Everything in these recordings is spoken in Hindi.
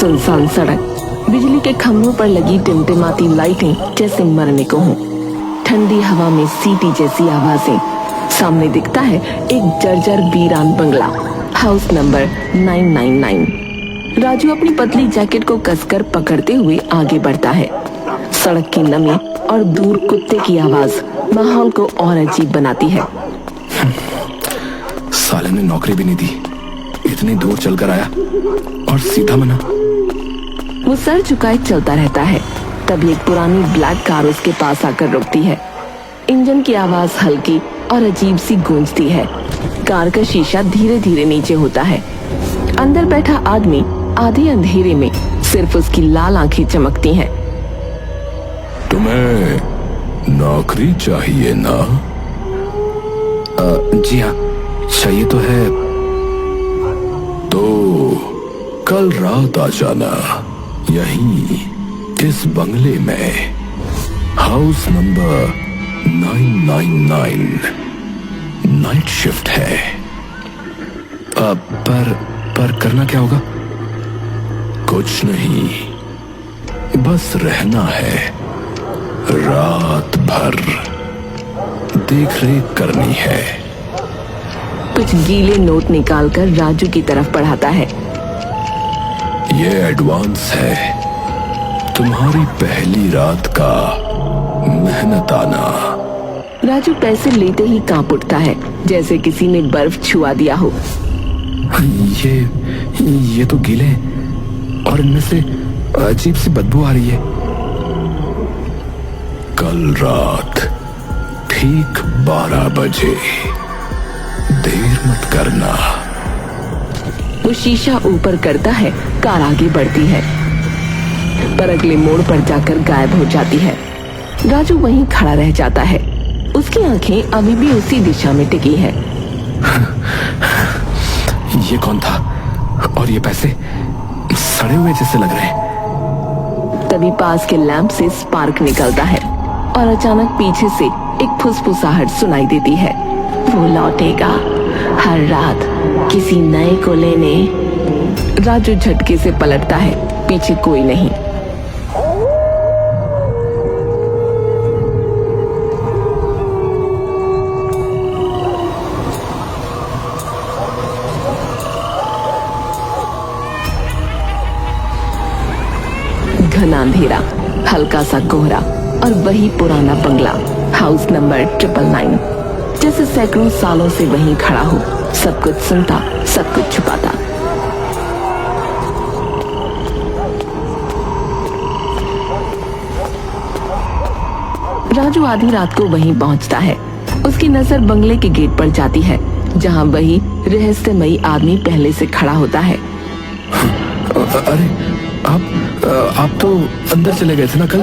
सुनसान सड़क, बिजली के खंभों पर लगी टिमटिमाती लाइटें जैसे मरने को हों। ठंडी हवा में सीटी जैसी आवाजें। सामने दिखता है एक जर्जर वीरान बंगला, हाउस नंबर 999। राजू अपनी पतली जैकेट को कसकर पकड़ते हुए आगे बढ़ता है। सड़क की नमी और दूर कुत्ते की आवाज माहौल को और अजीब बनाती है। साले ने नौकरी भी नहीं दी, इतनी दूर चलकर आया और सीधा मना। वो सर झुकाए चलता रहता है। तभी एक पुरानी ब्लैक कार उसके पास आकर रुकती है। इंजन की आवाज हल्की और अजीब सी गूंजती है। कार का शीशा धीरे धीरे नीचे होता है। अंदर बैठा आदमी आधे अंधेरे में सिर्फ उसकी लाल आंखें चमकती हैं। तुम्हें नौकरी चाहिए ना? जी हाँ, चाहिए तो है। तो कल रात आ जाना, यहीं इस बंगले में, हाउस नंबर 999। नाइट शिफ्ट है। पर करना क्या होगा? कुछ नहीं, बस रहना है, रात भर देख रेख करनी है। कुछ गीले नोट निकालकर राजू की तरफ बढ़ाता है। ये एडवांस है, तुम्हारी पहली रात का मेहनताना। राजू पैसे लेते ही कांप उठता है, जैसे किसी ने बर्फ छुआ दिया हो। ये तो गीले और इनमें से अजीब सी बदबू आ रही है। कल रात ठीक 12 बजे, देर मत करना। वो शीशा ऊपर करता है, कार आगे बढ़ती है, पर अगले मोड़ पर जाकर गायब हो जाती है। राजू वहीं खड़ा रह जाता है। उसकी आंखें अभी भी उसी दिशा में टिकी है। ये कौन था? और ये पैसे सड़े हुए जैसे लग रहे हैं। तभी पास के लैंप से स्पार्क निकलता है और अचानक पीछे से एक फुसफुसाहट सुनाई देती है। वो लौटेगा हर रात किसी नए को लेने। राजू झटके से पलटता है, पीछे कोई नहीं। घना अंधेरा, हल्का सा कोहरा और वही पुराना बंगला, हाउस नंबर 999, जैसे सैकड़ों सालों से वहीं खड़ा हो, सब कुछ सुनता, सब कुछ छुपाता। राजू आधी रात को वहीं पहुंचता है। उसकी नजर बंगले के गेट पर जाती है, जहां वही रहस्यमयी आदमी पहले से खड़ा होता है। अरे आप तो अंदर चले गए थे ना कल?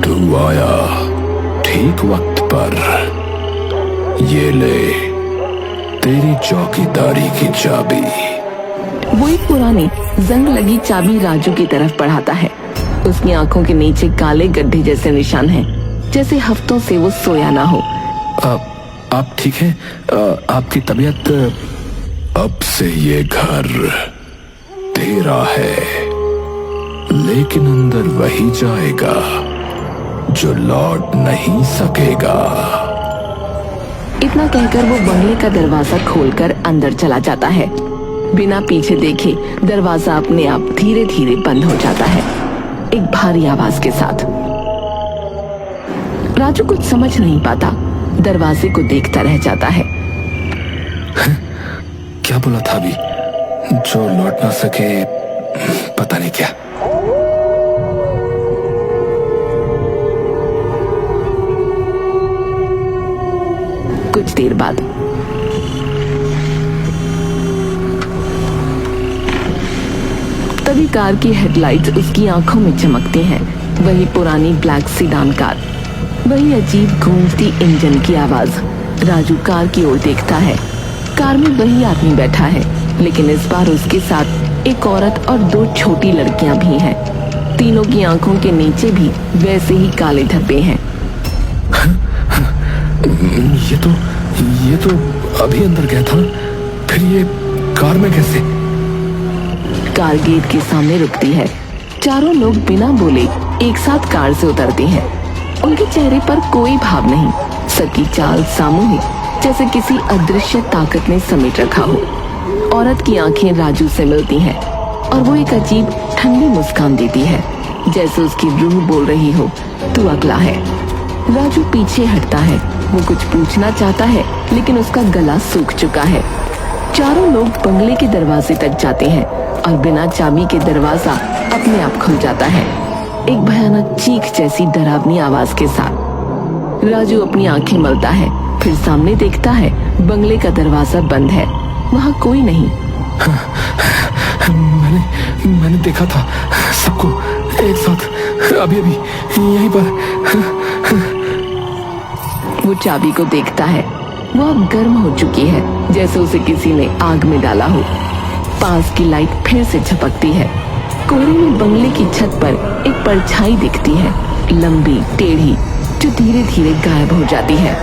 तू आया ठीक वक्त पर। ये ले तेरी चौकीदारी की चाबी। वो एक पुरानी जंग लगी चाबी राजू की तरफ बढ़ाता है। उसकी आंखों के नीचे काले गड्ढे जैसे निशान हैं, जैसे हफ्तों से वो सोया ना हो। आप ठीक हैं? आपकी तबीयत? अब से ये घर तेरा है, लेकिन अंदर वही जाएगा जो लौट नहीं सकेगा। इतना कहकर वो बंगले का दरवाजा खोलकर अंदर चला जाता है। बिना पीछे देखे दरवाजा अपने आप धीरे धीरे बंद हो जाता है, एक भारी आवाज के साथ। राजू कुछ समझ नहीं पाता, दरवाजे को देखता रह जाता है। क्या बोला था अभी? जो लौट ना सके, पता नहीं क्या। कुछ देर बाद तभी कार की हेडलाइट्स उसकी आंखों में चमकती हैं। वही पुरानी ब्लैक सीडान कार, वही अजीब गूंजती इंजन की आवाज। राजू कार की ओर देखता है। कार में वही आदमी बैठा है, लेकिन इस बार उसके साथ एक औरत और 2 छोटी लड़कियां भी हैं। तीनों की आंखों के नीचे भी वैसे ही काले धब्बे हैं। ये तो अभी अंदर गया था, फिर ये कार में कैसे? कार गेट के सामने रुकती है। चारों लोग बिना बोले एक साथ कार से उतरते हैं। उनके चेहरे पर कोई भाव नहीं, सबकी चाल सामूहिक, जैसे किसी अदृश्य ताकत ने समेट रखा हो। औरत की आंखें राजू से मिलती हैं और वो एक अजीब ठंडी मुस्कान देती है, जैसे उसकी रूह बोल रही हो, तू अगला है। राजू पीछे हटता है। वो कुछ पूछना चाहता है, लेकिन उसका गला सूख चुका है। चारों लोग बंगले के दरवाजे तक जाते हैं और बिना चाबी के दरवाजा अपने आप खुल जाता है, एक भयानक चीख जैसी डरावनी आवाज के साथ। राजू अपनी आंखें मलता है, फिर सामने देखता है बंगले का दरवाजा बंद है, वहाँ कोई नहीं। मैंने देखा था सबको एक साथ अभी यहीं पर। वो चाबी को देखता है। वो अब गर्म हो चुकी है, जैसे उसे किसी ने आग में डाला हो। पास की लाइट फिर से झपकती है। कोहरे में बंगले की छत पर एक परछाई दिखती है, लंबी टेढ़ी, जो धीरे धीरे गायब हो जाती है।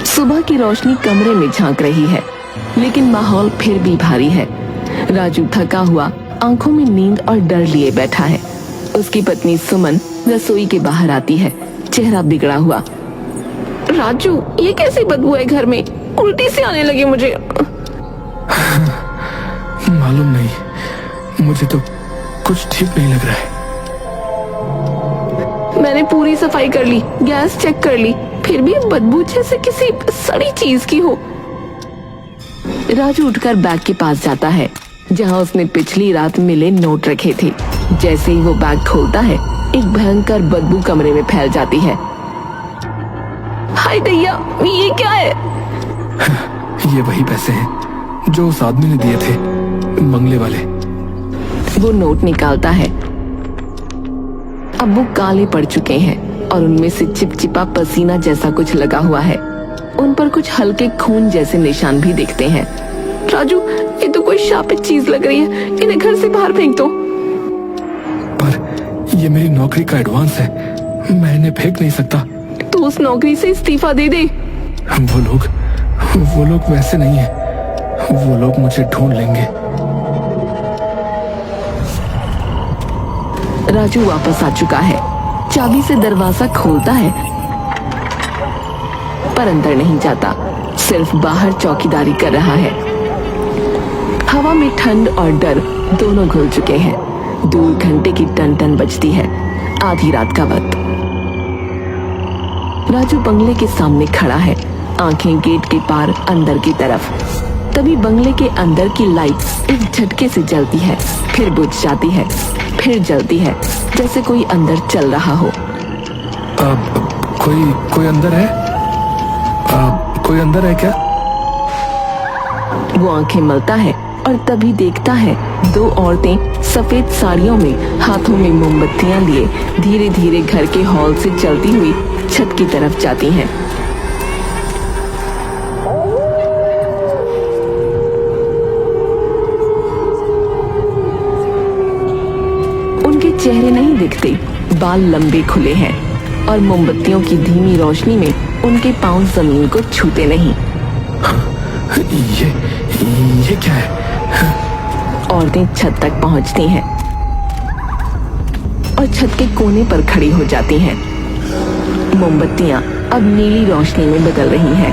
सुबह की रोशनी कमरे में झांक रही है, लेकिन माहौल फिर भी भारी है। राजू थका हुआ, आंखों में नींद और डर लिए बैठा है। उसकी पत्नी सुमन रसोई के बाहर आती है, चेहरा बिगड़ा हुआ। राजू, ये कैसी बदबू है घर में? उल्टी से आने लगी मुझे। मालूम नहीं, मुझे तो कुछ ठीक नहीं लग रहा है। मैंने पूरी सफाई कर ली, गैस चेक कर ली, फिर भी बदबू जैसे किसी सड़ी चीज की हो। राजू उठकर बैग के पास जाता है, जहां उसने पिछली रात मिले नोट रखे थे। जैसे ही वो बैग खोलता है, एक भयंकर बदबू कमरे में फैल जाती है। हाय दैया, ये क्या है? ये वही पैसे हैं जो उस आदमी ने दिए थे, बंगले वाले। वो नोट निकालता है। अब वो काले पड़ चुके हैं और उनमें से चिपचिपा पसीना जैसा कुछ लगा हुआ है। उन पर कुछ हल्के खून जैसे निशान भी दिखते हैं। राजू, ये तो कोई शापित चीज लग रही है, इन्हें घर से बाहर फेंक दो। पर ये मेरी नौकरी का एडवांस है, मैं इन्हें फेंक नहीं सकता। तो उस नौकरी से इस्तीफा दे दे। वो लोग वैसे नहीं है, वो लोग मुझे ढूंढ लेंगे। राजू वापस आ चुका है, चाबी से दरवाजा खोलता है, पर अंदर नहीं जाता, सिर्फ बाहर चौकीदारी कर रहा है। हवा में ठंड और डर दोनों घुल चुके हैं। दूर घंटे की टन टन बजती है, आधी रात का वक्त। राजू बंगले के सामने खड़ा है, आंखें गेट के पार अंदर की तरफ। तभी बंगले के अंदर की लाइट एक झटके से जलती है, फिर बुझ जाती है, फिर जलती है, जैसे कोई अंदर चल रहा हो। कोई अंदर है? कोई अंदर है क्या? वो आंखें मलता है और तभी देखता है दो औरतें सफेद साड़ियों में, हाथों में मोमबत्तियां लिए धीरे धीरे घर के हॉल से चलती हुई छत की तरफ जाती हैं। उनके चेहरे नहीं दिखते, बाल लंबे खुले हैं और मोमबत्तियों की धीमी रोशनी में उनके पांव जमीन को छूते नहीं। ये क्या है? औरतें छत तक पहुंचती हैं और छत के कोने पर खड़ी हो जाती हैं। मोमबत्तियां अब नीली रोशनी में बदल रही हैं।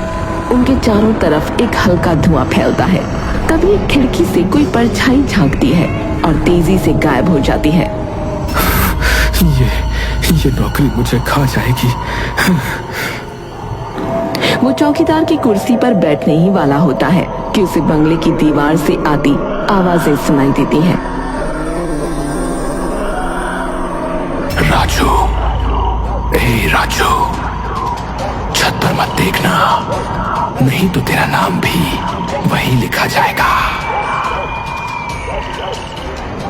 उनके चारों तरफ एक हल्का धुआं फैलता है। तभी एक खिड़की से कोई परछाई झांकती है और तेजी से गायब हो जाती है। ये नौकरी मुझे खा जाएगी। वो चौकीदार की कुर्सी पर बैठने ही वाला होता है कि उसे बंगले की दीवार से आती आवाजें सुनाई देती हैं। राजू, राजू, छत पर मत देखना, नहीं तो तेरा नाम भी वही लिखा जाएगा।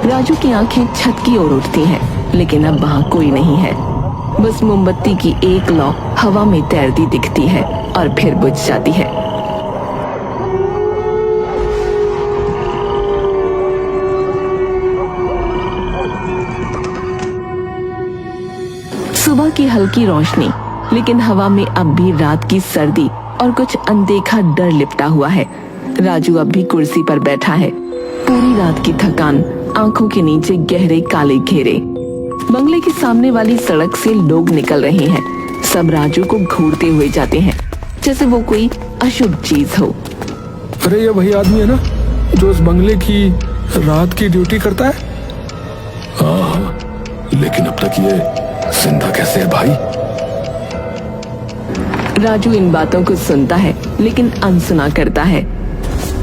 राजू की आंखें छत की ओर उठती हैं, लेकिन अब वहां कोई नहीं है। बस मोमबत्ती की एक लौ हवा में तैरती दिखती है और फिर बुझ जाती है। सुबह की हल्की रोशनी लेकिन हवा में अब भी रात की सर्दी और कुछ अनदेखा डर लिपटा हुआ है। राजू अब भी कुर्सी पर बैठा है, पूरी रात की थकान, आंखों के नीचे गहरे काले घेरे। बंगले के सामने वाली सड़क से लोग निकल रहे हैं। सब राजू को घूरते हुए जाते हैं, जैसे वो कोई अशुभ चीज हो। अरे ये वही आदमी है ना जो उस बंगले की रात की ड्यूटी करता है? हाँ, लेकिन अब तक ये जिंदा कैसे है भाई? राजू इन बातों को सुनता है लेकिन अनसुना करता है।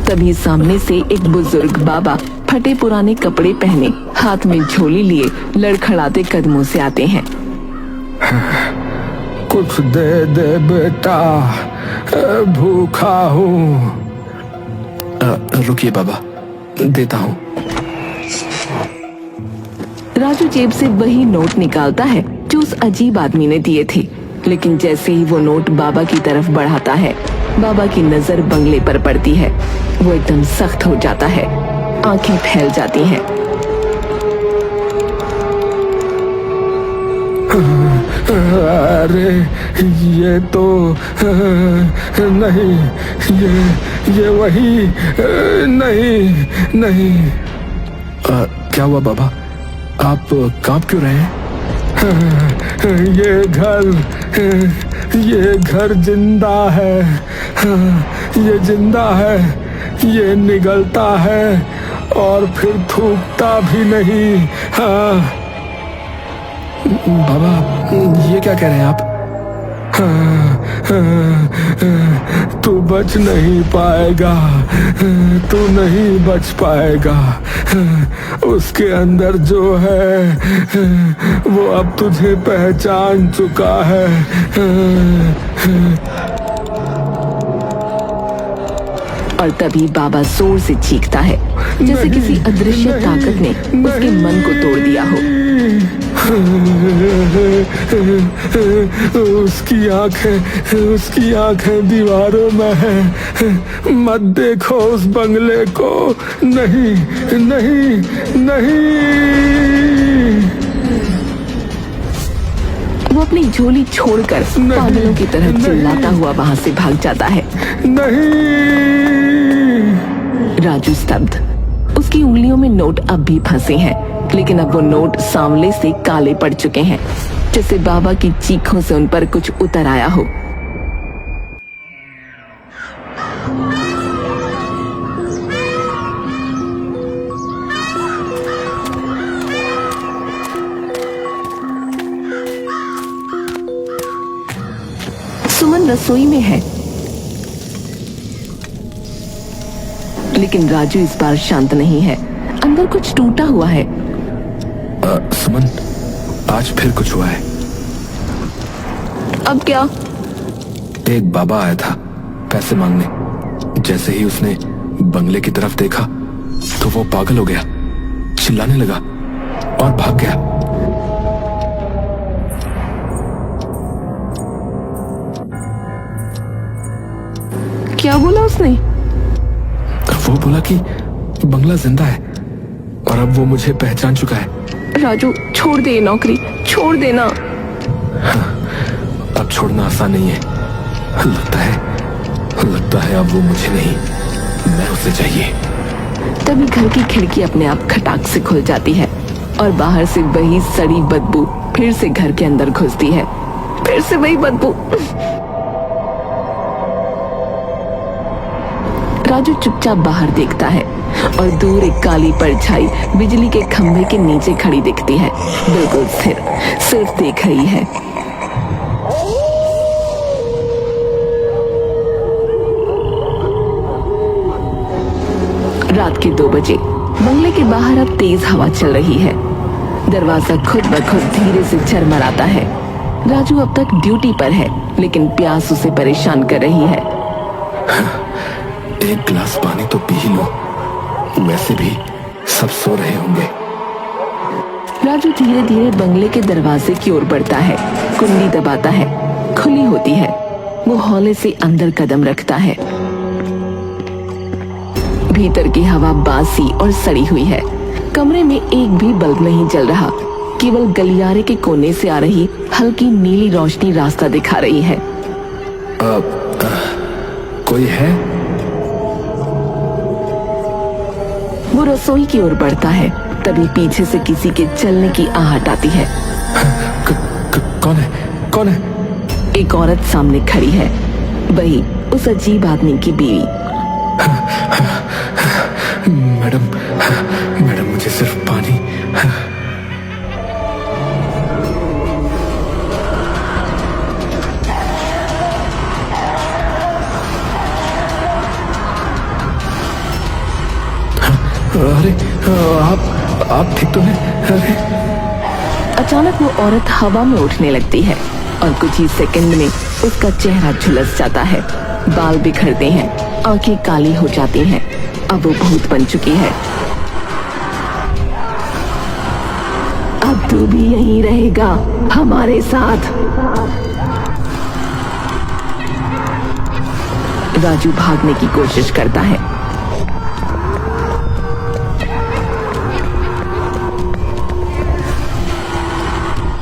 तभी सामने से एक बुजुर्ग बाबा फटे पुराने कपड़े पहने, हाथ में झोली लिए, लड़खड़ाते कदमों से आते हैं। कुछ दे दे बेटा, भूखा हूँ। रुकिए बाबा, देता हूँ। राजू जेब से वही नोट निकालता है जो उस अजीब आदमी ने दिए थे, लेकिन जैसे ही वो नोट बाबा की तरफ बढ़ाता है, बाबा की नजर बंगले पर पड़ती है। वो एकदम सख्त हो जाता है, आंखें फैल जाती हैं। अरे ये तो नहीं, ये वही नहीं। क्या हुआ बाबा, आप कांप क्यों रहे हैं? ये घर जिंदा है, ये जिंदा है, ये निगलता है और फिर थूकता भी नहीं। हाँ बाबा, ये क्या कह रहे हैं आप? तू बच नहीं पाएगा, तू नहीं बच पाएगा। उसके अंदर जो है वो अब तुझे पहचान चुका है। और तभी बाबा जोर से चीखता है, जैसे किसी अदृश्य ताकत ने उसके मन को तोड़ दिया हो। उसकी आंखें दीवारों में है। मत देखो उस बंगले को। नहीं नहीं नहीं। वो अपनी झोली छोड़कर पागलों की तरह चिल्लाता हुआ वहां से भाग जाता है। नहीं। राजू स्तब्ध। उसकी उंगलियों में नोट अब भी फंसे हैं, लेकिन अब वो नोट सांवले से काले पड़ चुके हैं, जैसे बाबा की चीखों से उन पर कुछ उतर आया हो। सुमन रसोई में है, लेकिन राजू इस बार शांत नहीं है। अंदर कुछ टूटा हुआ है। सुमन, आज फिर कुछ हुआ है। अब क्या? एक बाबा आया था पैसे मांगने। जैसे ही उसने बंगले की तरफ देखा तो वो पागल हो गया, चिल्लाने लगा और भाग गया। क्या बोला उसने? वो बोला कि बंगला जिंदा है और अब वो मुझे पहचान चुका है। राजू, छोड़ दे ये नौकरी, छोड़ देना। अब छोड़ना आसान नहीं है। लगता है अब वो मुझे नहीं, मैं उसे चाहिए। तभी घर की खिड़की अपने आप खटाक से खुल जाती है और बाहर से वही सड़ी बदबू फिर से घर के अंदर घुसती है। फिर से वही बदबू। राजू चुपचाप बाहर देखता है और दूर एक काली परछाई बिजली के खंभे के नीचे खड़ी दिखती है, बिल्कुल स्थिर, सिर्फ देख रही है। रात के 2 बजे बंगले के बाहर अब तेज हवा चल रही है। दरवाजा खुद ब खुद धीरे से झरमराता है। राजू अब तक ड्यूटी पर है, लेकिन प्यास उसे परेशान कर रही है। एक गिलास पानी तो पी ही लो, वैसे भी सब सो रहे होंगे। राजू धीरे धीरे बंगले के दरवाजे की ओर बढ़ता है, कुंडी दबाता है, खुली होती है। वो हौले से अंदर कदम रखता है। भीतर की हवा बासी और सड़ी हुई है। कमरे में एक भी बल्ब नहीं जल रहा। केवल गलियारे के कोने से आ रही हल्की नीली रोशनी रास्ता दिखा रही है। कोई है? वो रसोई की ओर बढ़ता है, तभी पीछे से किसी के चलने की आहट आती है। कौन है? कौन है? एक औरत सामने खड़ी है, वही उस अजीब आदमी की बीवी। मैडम मुझे सिर्फ पानी। अरे आप ठीक तो हैं? अरे अचानक वो औरत हवा में उठने लगती है और कुछ ही सेकंड में उसका चेहरा झुलस जाता है। बाल बिखरते हैं, आंखें काली हो जाती हैं। अब वो भूत बन चुकी है। अब तू भी यहीं रहेगा हमारे साथ। राजू भागने की कोशिश करता है,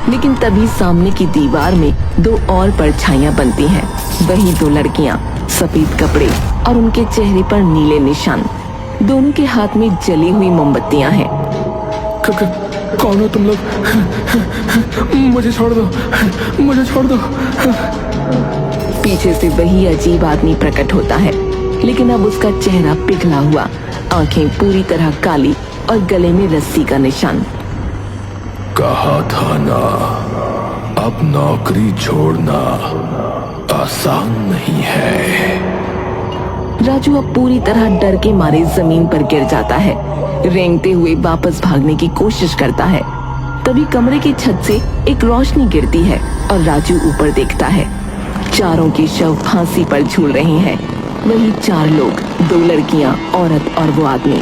लेकिन तभी सामने की दीवार में दो और परछाइयां बनती हैं। वही दो लड़कियां, सफेद कपड़े और उनके चेहरे पर नीले निशान। दोनों के हाथ में जली हुई मोमबत्तियां हैं। कौन हो तुम लोग? मुझे छोड़ दो, मुझे छोड़ दो। पीछे से वही अजीब आदमी प्रकट होता है, लेकिन अब उसका चेहरा पिघला हुआ, आंखें पूरी तरह काली और गले में रस्सी का निशान। कहा था ना, अब नौकरी छोड़ना आसान नहीं है। राजू अब पूरी तरह डर के मारे जमीन पर गिर जाता है। रेंगते हुए वापस भागने की कोशिश करता है। तभी कमरे की छत से एक रोशनी गिरती है और राजू ऊपर देखता है। चारों के शव फांसी पर झूल रहे हैं। वही 4 लोग, 2 लड़कियां, औरत और वो आदमी।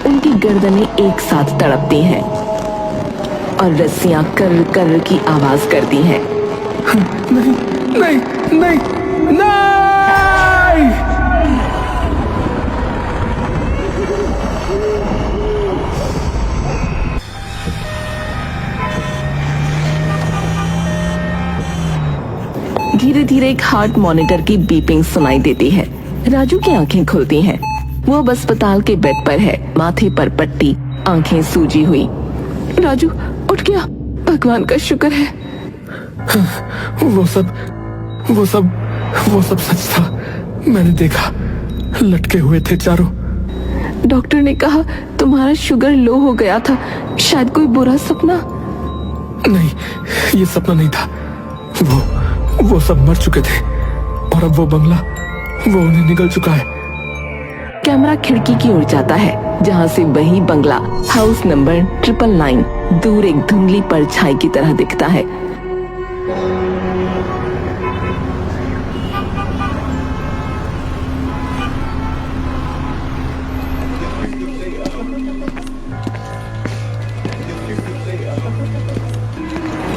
उनकी गर्दनें एक साथ तड़पती हैं और रस्सियां कर्र कर्र की आवाज करती हैं। नहीं नहीं नहीं नहीं। धीरे धीरे एक हार्ट मॉनिटर की बीपिंग सुनाई देती है। राजू की आंखें खुलती हैं। वो अब अस्पताल के बेड पर है, माथे पर पट्टी, आंखें सूजी हुई। राजू उठ गया, भगवान का शुक्र है। वो सब सच था। मैंने देखा, लटके हुए थे चारों। डॉक्टर ने कहा तुम्हारा शुगर लो हो गया था, शायद कोई बुरा सपना। नहीं, ये सपना नहीं था। वो सब मर चुके थे और अब वो बंगला, वो उन्हें निगल चुका है। कैमरा खिड़की की ओर जाता है, जहां से वही बंगला, हाउस नंबर 999 दूर एक धुंधली परछाई की तरह दिखता है।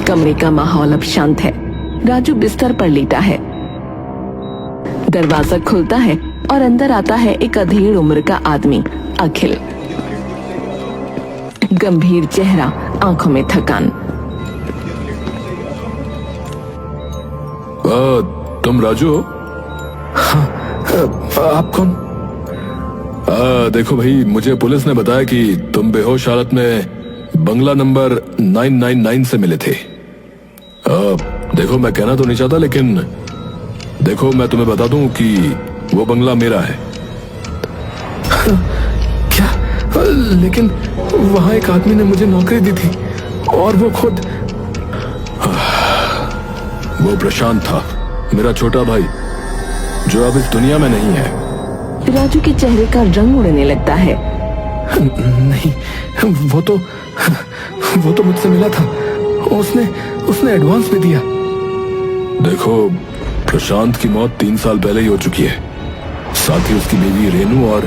कमरे का माहौल अब शांत है। राजू बिस्तर पर लेटा है। दरवाजा खुलता है और अंदर आता है एक अधेड़ उम्र का आदमी, अखिल। गंभीर चेहरा, आंखों में थकान। तुम राजू हो? हाँ, आप कौन? देखो भाई, मुझे पुलिस ने बताया कि तुम बेहोश हालत में बंगला नंबर 999 से मिले थे। देखो, मैं कहना तो नहीं चाहता, लेकिन देखो, मैं तुम्हें बता दूं कि वो बंगला मेरा है। क्या? लेकिन वहां एक आदमी ने मुझे नौकरी दी थी और वो खुद। वो प्रशांत था, मेरा छोटा भाई, जो अब इस दुनिया में नहीं है। राजू के चेहरे का रंग उड़ने लगता है। नहीं, वो तो मुझसे मिला था। उसने एडवांस भी दिया। देखो, प्रशांत की मौत 3 साल पहले ही हो चुकी है। साथ ही उसकी बीवी रेनू और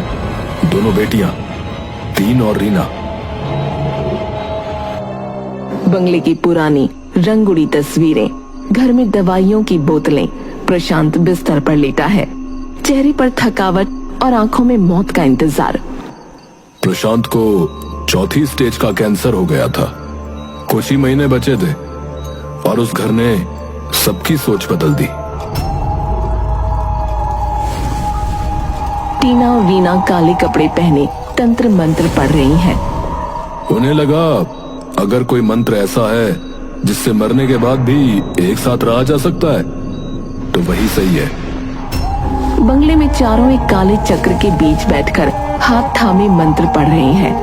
2 बेटियां, 3 और रीना। बंगले की पुरानी रंग उड़ी तस्वीरें, घर में दवाइयों की बोतलें। प्रशांत बिस्तर पर लेटा है, चेहरे पर थकावट और आंखों में मौत का इंतजार। प्रशांत को 4थी स्टेज का कैंसर हो गया था कुछ ही महीने बचे थे और उस घर ने सबकी सोच बदल दी। टीना और रीना काले कपड़े पहने तंत्र मंत्र पढ़ रही हैं। उन्हें लगा अगर कोई मंत्र ऐसा है जिससे मरने के बाद भी एक साथ रहा जा सकता है तो वही सही है। बंगले में चारों एक काले चक्र के बीच बैठकर हाथ थामे मंत्र पढ़ रही हैं।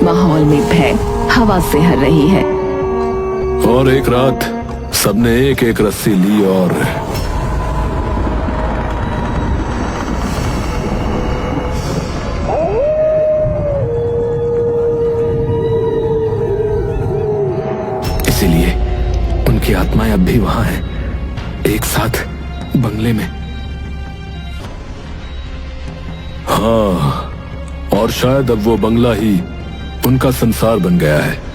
माहौल में भय हवा से हर रही है। और एक रात सबने एक एक रस्सी ली और इसीलिए उनकी आत्माएं अब भी वहां हैं, एक साथ बंगले में। हाँ, और शायद अब वो बंगला ही उनका संसार बन गया है।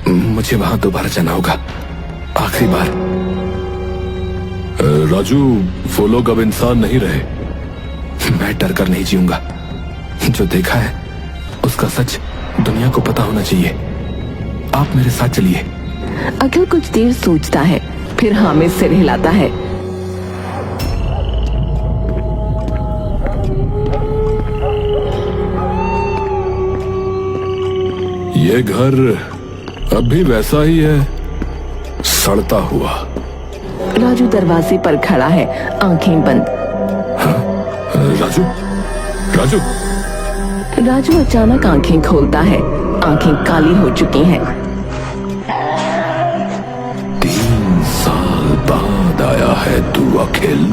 मुझे वहां दोबारा जाना होगा, आखिरी बार। राजू, वो लोग अब इंसान नहीं रहे। मैं डर कर नहीं जीऊंगा। जो देखा है उसका सच दुनिया को पता होना चाहिए। आप मेरे साथ चलिए। अखिल कुछ देर सोचता है, फिर हाँ में सिर हिलाता है। ये घर अब भी वैसा ही है, सड़ता हुआ। राजू दरवाजे पर खड़ा है, आंखें बंद। राजू, राजू। राजू अचानक आंखें खोलता है, आंखें काली हो चुकी हैं। 3 साल बाद आया है तू अखिल।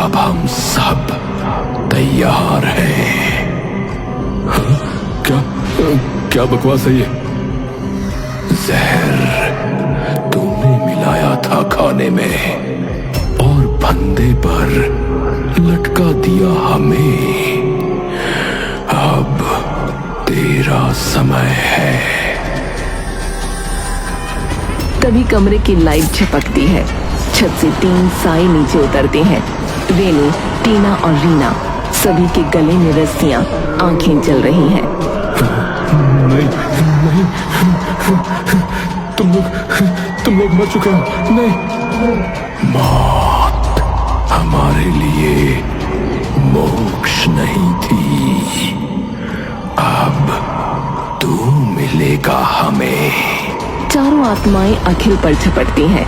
अब हम सब तैयार हैं। हाँ? क्या बकवास है ये? जहर तूने मिलाया था खाने में और फंदे पर लटका दिया हमें। अब तेरा समय है। तभी कमरे की लाइट झपकती है। छत से 3 साए नीचे उतरते हैं। रेनू, टीना और रीना, सभी के गले में रस्सियां, आंखें जल रही हैं। नहीं, नहीं, तुम लोग मर चुके हो। नहीं, मौत हमारे लिए मोक्ष नहीं थी। अब तू मिलेगा हमें। चारों आत्माएं अखिल पर झपटती हैं।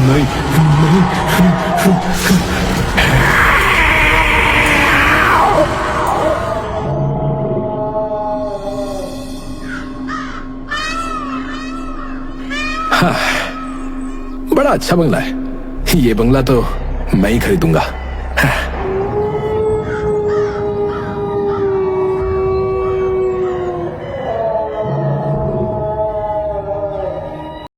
नहीं, नहीं। हाँ, बड़ा अच्छा बंगला है। ये बंगला तो मैं ही खरीदूंगा। हाँ।